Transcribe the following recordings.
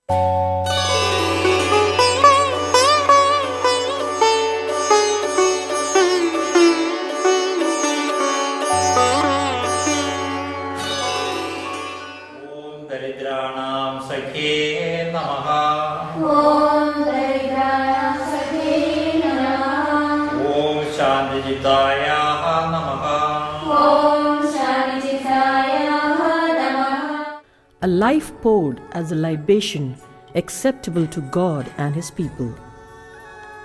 Daridranam Sakhe Namaha. Om Daridranam Sakhe Namaha. Om Shanti-Jitaya Namaha. Om Shanti-Jitaya Namaha. A life poured as a libation acceptable to God and His people.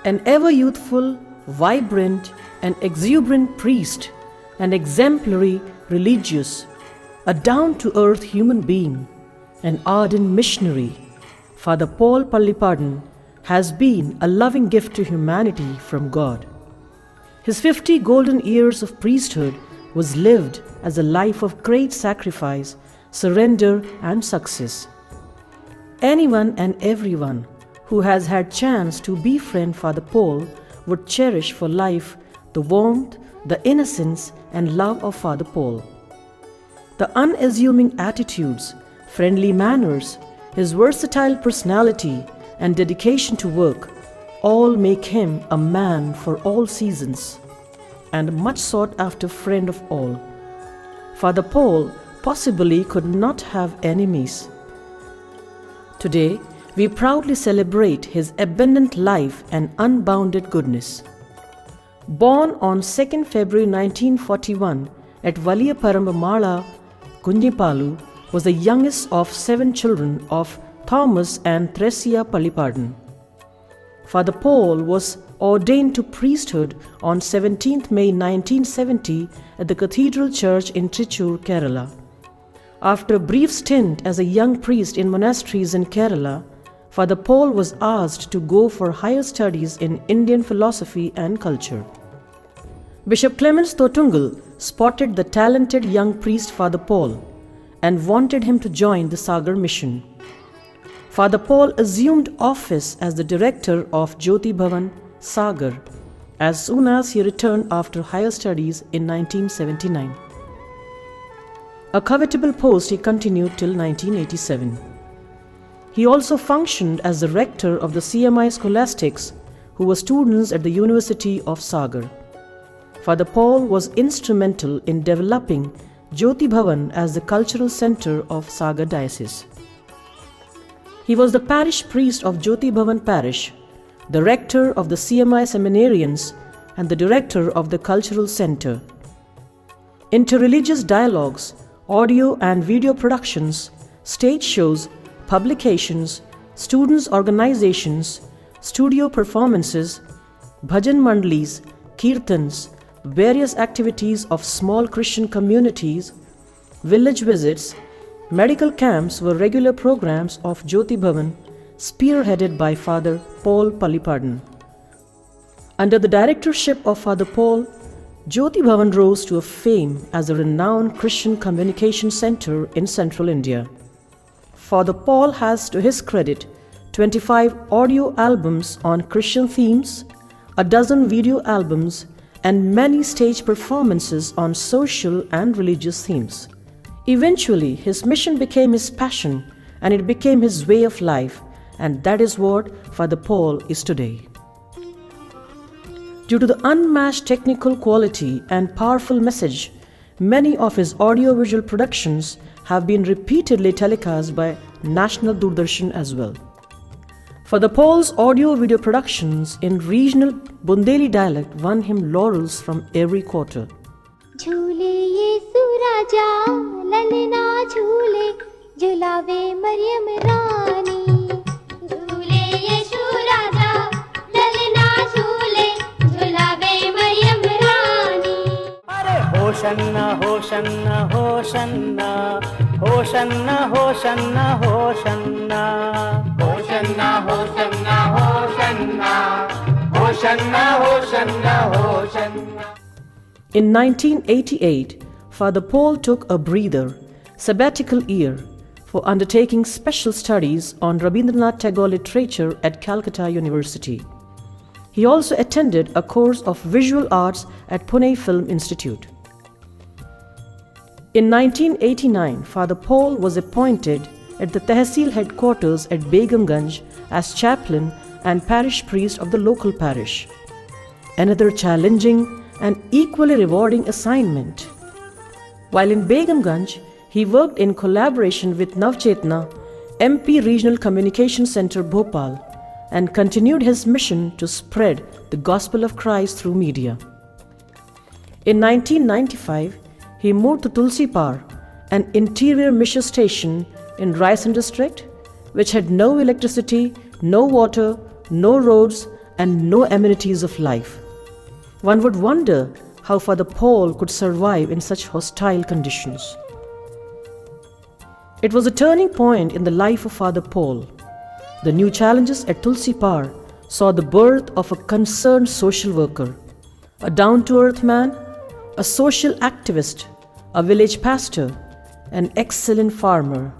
An ever youthful, vibrant and exuberant priest, an exemplary religious, a down-to-earth human being, an ardent missionary, Father Paul Pallipadan has been a loving gift to humanity from God. His 50 golden years of priesthood was lived as a life of great sacrifice, surrender and success. Anyone and everyone who has had chance to befriend Father Paul would cherish for life the warmth, the innocence and love of Father Paul. The unassuming attitudes, friendly manners, his versatile personality and dedication to work all make him a man for all seasons and a much sought after friend of all. Father Paul possibly could not have enemies. Today, we proudly celebrate his abundant life and unbounded goodness. Born on 2nd February 1941 at Valiyaparambamala, Kunjipalu, was the youngest of 7 children of Thomas and Theresia Pallipadan. Father Paul was ordained to priesthood on 17th May 1970 at the Cathedral Church in Trichur, Kerala. After a brief stint as a young priest in monasteries in Kerala, Father Paul was asked to go for higher studies in Indian philosophy and culture. Bishop Clemens Thotungal spotted the talented young priest Father Paul and wanted him to join the Sagar mission. Father Paul assumed office as the director of Jyoti Bhavan, Sagar, as soon as he returned after higher studies in 1979. A covetable post he continued till 1987. He also functioned as the rector of the CMI Scholastics, who were students at the University of Sagar. Father Paul was instrumental in developing Jyoti Bhavan as the cultural center of Sagar Diocese. He was the parish priest of Jyoti Bhavan Parish, the rector of the CMI Seminarians, and the director of the cultural center. Interreligious dialogues, audio and video productions, stage shows, publications, students' organizations, studio performances, bhajan mandalis, kirtans, various activities of small Christian communities, village visits, medical camps were regular programs of Jyoti Bhavan, spearheaded by Father Paul Pallipadan. Under the directorship of Father Paul, Jyoti Bhavan rose to a fame as a renowned Christian communication center in central India. Father Paul has, to his credit, 25 audio albums on Christian themes, a dozen video albums, and many stage performances on social and religious themes. Eventually, his mission became his passion and it became his way of life, and that is what Father Paul is today. Due to the unmatched technical quality and powerful message, many of his audiovisual productions have been repeatedly telecast by National Doordarshan as well. Father Paul's audio-video productions in regional Bundeli dialect won him laurels from every quarter. झूले यीशु राजा ललना झूले झुलावे मरियम रानी झूले यीशु राजा ललना झूले झुलावे मरियम रानी अरे होशन्ना होशन्ना होशन्ना होशन्ना होशन्ना होशन्ना होशन्ना होशन्ना होशन्ना होशन्ना होशन्ना होशन्ना. In 1988, Father Paul took a breather, sabbatical year, for undertaking special studies on Rabindranath Tagore literature at Calcutta University. He also attended a course of visual arts at Pune Film Institute. In 1989, Father Paul was appointed at the Tehsil headquarters at Begamganj as chaplain and parish priest of the local parish. Another challenging and equally rewarding assignment. While in Begamganj, he worked in collaboration with Navchetna, MP Regional Communication Center Bhopal, and continued his mission to spread the gospel of Christ through media. In 1995, he moved to Tulsipar, an interior mission station in Raisen district, which had no electricity, no water, no roads, and no amenities of life. One would wonder how Father Paul could survive in such hostile conditions. It was a turning point in the life of Father Paul. The new challenges at Tulsipar saw the birth of a concerned social worker, a down-to-earth man, a social activist, a village pastor, an excellent farmer,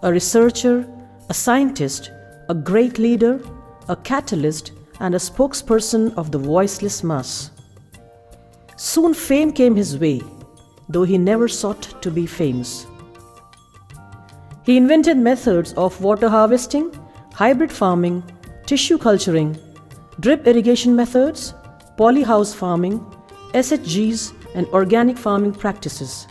a researcher, a scientist, a great leader, a catalyst, and a spokesperson of the voiceless mass. Soon fame came his way, though he never sought to be famous. He invented methods of water harvesting, hybrid farming, tissue culturing, drip irrigation methods, polyhouse farming, SHGs, and organic farming practices.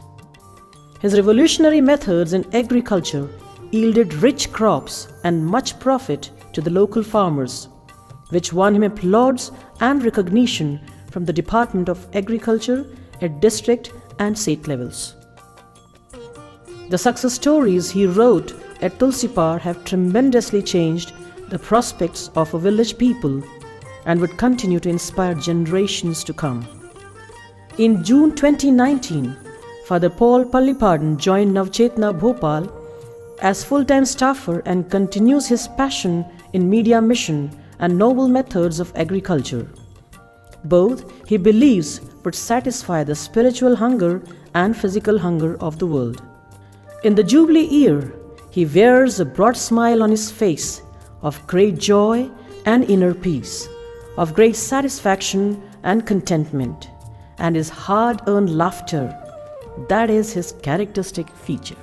His revolutionary methods in agriculture yielded rich crops and much profit to the local farmers, which won him applause and recognition from the Department of Agriculture at district and state levels. The success stories he wrote at Tulsipar have tremendously changed the prospects of a village people and would continue to inspire generations to come. In June 2019, Father Paul Pallipadan joined Navchetna Bhopal as full-time staffer and continues his passion in media mission and novel methods of agriculture. Both, he believes, would satisfy the spiritual hunger and physical hunger of the world. In the Jubilee year, he wears a broad smile on his face of great joy and inner peace, of great satisfaction and contentment, and his hard-earned laughter. That is his characteristic feature.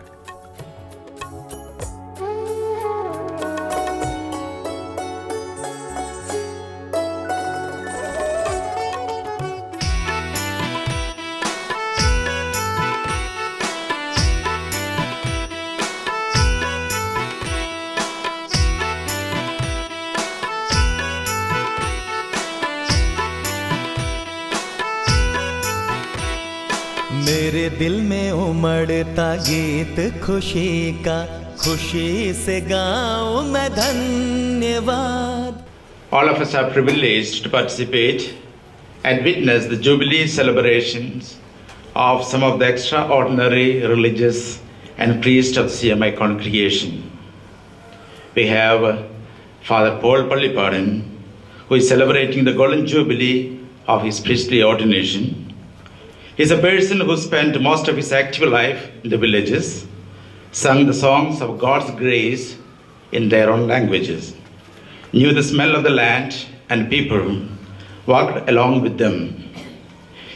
मेरे दिल में उमड़ता गीत खुशी का, खुशी से गाऊं मैं धन्यवाद. All of us are privileged to participate and witness the Jubilee celebrations of some of the extraordinary religious and priests of the CMI congregation. We have Father Paul Pallipadan, who is celebrating the Golden Jubilee of his priestly ordination. He is a person who spent most of his active life in the villages, sung the songs of God's grace in their own languages, knew the smell of the land and people, walked along with them.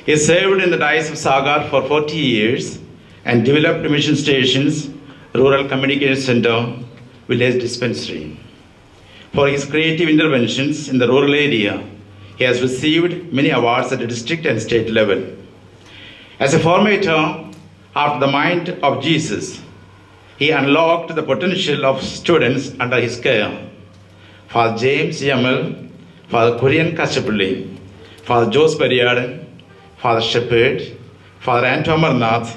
He served in the Diocese of Sagar for 40 years and developed mission stations, rural communication center, village dispensary. For his creative interventions in the rural area, he has received many awards at the district and state level. As a formator after the mind of Jesus, he unlocked the potential of students under his care. Father James Yamal, Father Korean Kachapulli, Father Jose Periadan, Father Shepherd, Father Anto Amarnath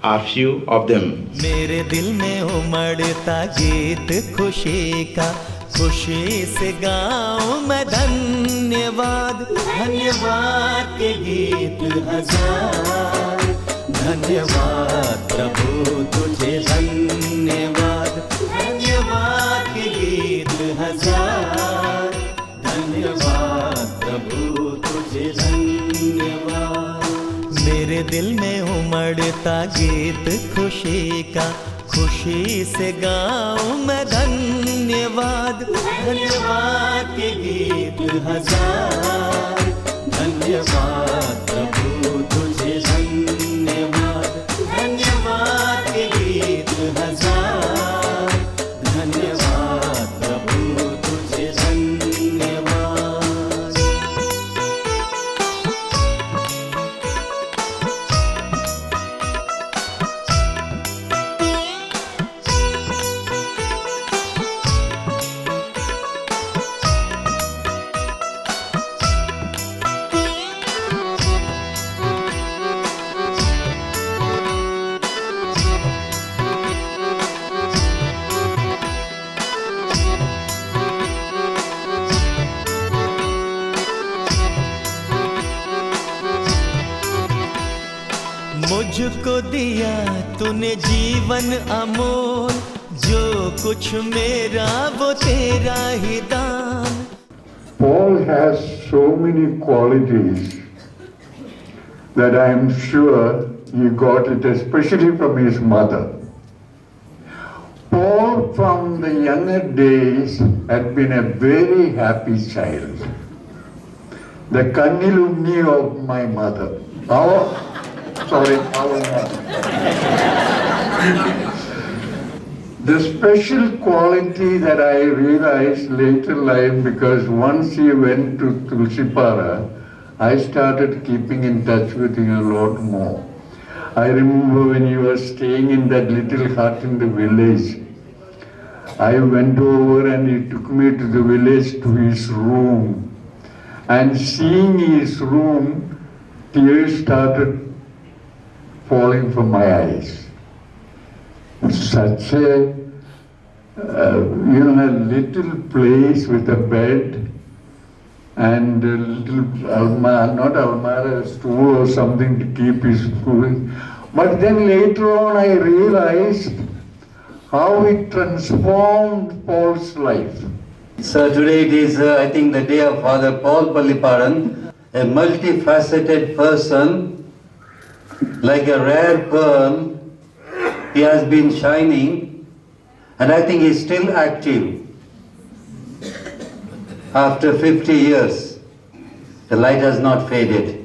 are few of them. मेरे दिल में उमड़ता गीत खुशी का, खुशी से गाऊं मैं धन्यवाद. धन्यवाद के गीत हजार, धन्यवाद प्रभु तुझे धन्यवाद. धन्यवाद के गीत हजार, धन्यवाद प्रभु तुझे धन्यवाद. मेरे दिल में उमड़ता गीत खुशी का, खुशी से गाऊं मैं धन्यवाद. धन्यवाद के गीत हजार, धन्यवाद प्रभु तुझे धन्यवाद. धन्यवाद के गीत हजार, मुझको दिया तूने जीवन अमोल, जो कुछ मेरा वो तेरा ही दान। Paul has so many qualities that I am sure he got it especially from his mother. Paul from the younger days had been a very happy child. The kannilunni of my mother. Our mother. The special quality that I realized later in life, because once he went to Tulsipara, I started keeping in touch with him a lot more. I remember when he was staying in that little hut in the village, I went over and he took me to the village to his room. And seeing his room, tears started falling from my eyes. Such a little place with a bed and a little a stool or something to keep his food. But then later on I realized how it transformed Paul's life. So today it is, I think, the day of Father Paul Pallipadan, a multifaceted person, like a rare pearl. He has been shining, and I think he's still active. After 50 years, the light has not faded.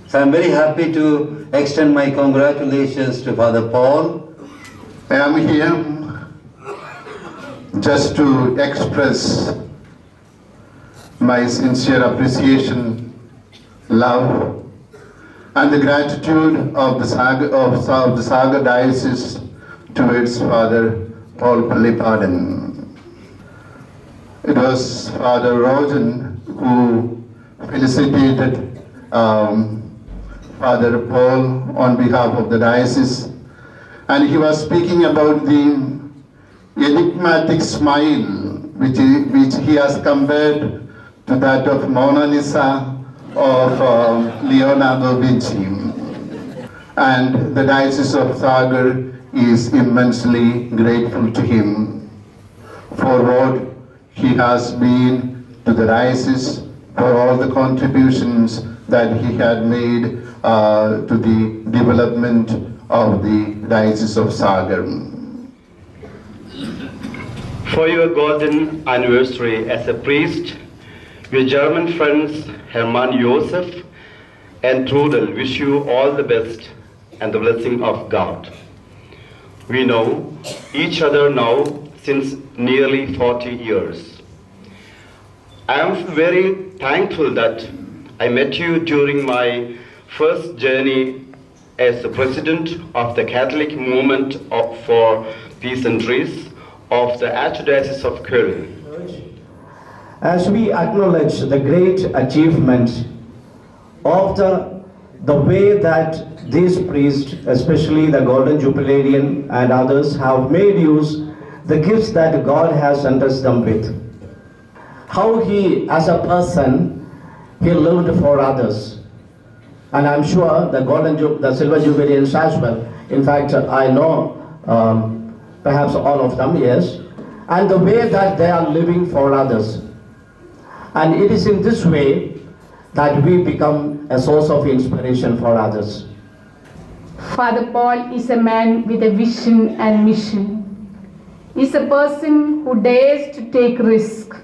So I'm very happy to extend my congratulations to Father Paul. I am here just to express my sincere appreciation, love, and the gratitude of the Sagar Diocese towards Father Paul Pallipadan. It was Father Rogen who felicitated Father Paul on behalf of the diocese, and he was speaking about the enigmatic smile which he has compared to that of Mona Lisa of Leonardo Vinci. And the Diocese of Sagar is immensely grateful to him for what he has been to the diocese, for all the contributions that he had made to the development of the Diocese of Sagar. For your golden anniversary as a priest, your German friends Hermann Josef and Trudel wish you all the best and the blessing of God. We know each other now since nearly 40 years. I am very thankful that I met you during my first journey as the president of the Catholic Movement for Peace and Trees of the Archdiocese of Köln. As we acknowledge the great achievement of the way that these priests, especially the Golden Jubilarian and others, have made use the gifts that God has entrusted them with. How he, as a person, he lived for others. And I'm sure the Silver Jubilarians as well. In fact, I know perhaps all of them, yes. And the way that they are living for others. And it is in this way that we become a source of inspiration for others. Father Paul is a man with a vision and mission. He's a person who dares to take risk.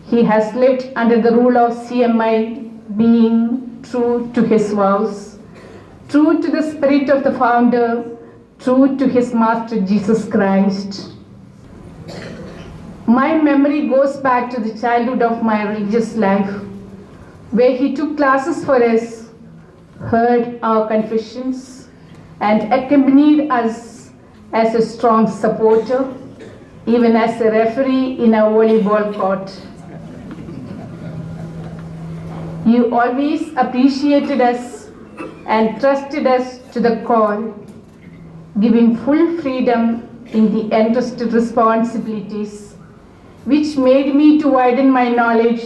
He has lived under the rule of CMI, being true to his vows, true to the spirit of the founder, true to his master Jesus Christ. My memory goes back to the childhood of my religious life, where he took classes for us, heard our confessions, and accompanied us as a strong supporter, even as a referee in a volleyball court. You always appreciated us and trusted us to the call, giving full freedom in the entrusted responsibilities, which made me to widen my knowledge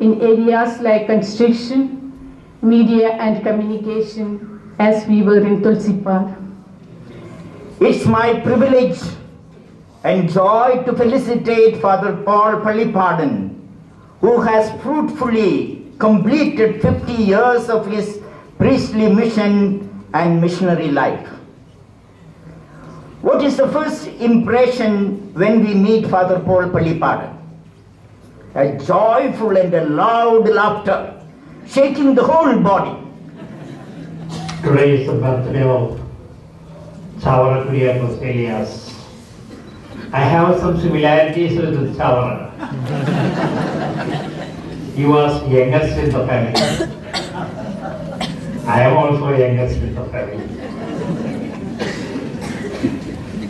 in areas like construction, media and communication, as we were in Tulsipar. It's my privilege and joy to felicitate Father Paul Pallipadan, who has fruitfully completed 50 years of his priestly mission and missionary life. What is the first impression when we meet Father Paul Pallipadan? A joyful and a loud laughter, shaking the whole body. Today is the birthday of Chavara Kuriakos Elias. I have some similarities with Chavara. He was youngest in the family. I am also youngest in the family.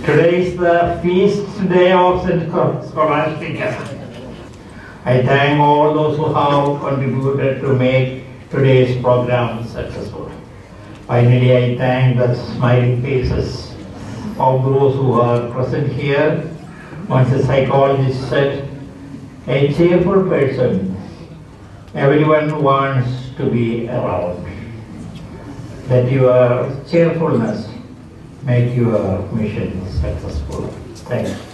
Today is the feast day of St. Scholastica. I thank all those who have contributed to make today's program successful. Finally, I thank the smiling faces of those who are present here. Once a psychologist said, a cheerful person, everyone wants to be around. Let your cheerfulness make your mission successful. Thank you.